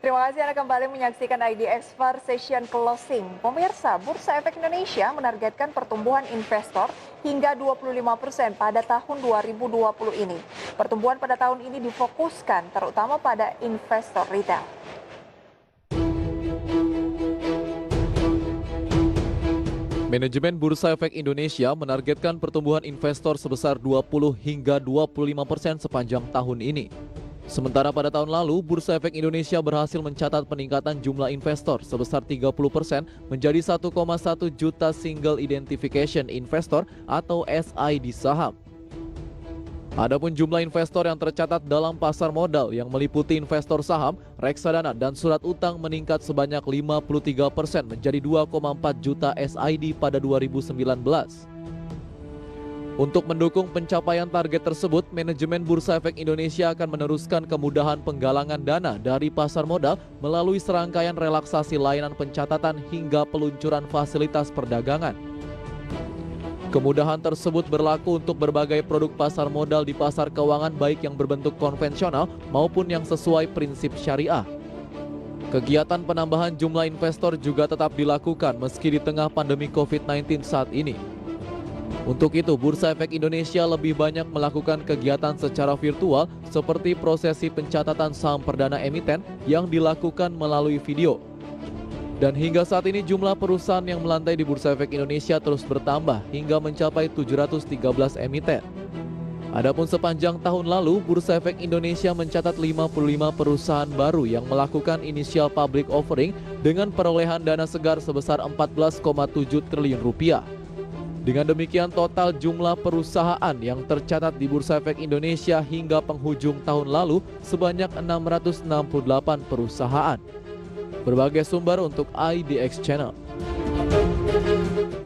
Terima kasih Anda kembali menyaksikan IDX Far Session Closing. Pemirsa, Bursa Efek Indonesia menargetkan pertumbuhan investor hingga 25% pada tahun 2020 ini. Pertumbuhan pada tahun ini difokuskan terutama pada investor retail. Manajemen Bursa Efek Indonesia menargetkan pertumbuhan investor sebesar 20 hingga 25% sepanjang tahun ini. Sementara pada tahun lalu, Bursa Efek Indonesia berhasil mencatat peningkatan jumlah investor sebesar 30% menjadi 1,1 juta Single Identification Investor atau SID saham. Adapun jumlah investor yang tercatat dalam pasar modal yang meliputi investor saham, reksadana, dan surat utang meningkat sebanyak 53% menjadi 2,4 juta SID pada 2019. Untuk mendukung pencapaian target tersebut, manajemen Bursa Efek Indonesia akan meneruskan kemudahan penggalangan dana dari pasar modal melalui serangkaian relaksasi layanan pencatatan hingga peluncuran fasilitas perdagangan. Kemudahan tersebut berlaku untuk berbagai produk pasar modal di pasar keuangan baik yang berbentuk konvensional maupun yang sesuai prinsip syariah. Kegiatan penambahan jumlah investor juga tetap dilakukan meski di tengah pandemi COVID-19 saat ini. Untuk itu, Bursa Efek Indonesia lebih banyak melakukan kegiatan secara virtual seperti prosesi pencatatan saham perdana emiten yang dilakukan melalui video. Dan hingga saat ini jumlah perusahaan yang melantai di Bursa Efek Indonesia terus bertambah hingga mencapai 713 emiten. Adapun sepanjang tahun lalu, Bursa Efek Indonesia mencatat 55 perusahaan baru yang melakukan initial public offering dengan perolehan dana segar sebesar 14,7 triliun rupiah. Dengan demikian total jumlah perusahaan yang tercatat di Bursa Efek Indonesia hingga penghujung tahun lalu sebanyak 668 perusahaan. Berbagai sumber untuk IDX Channel.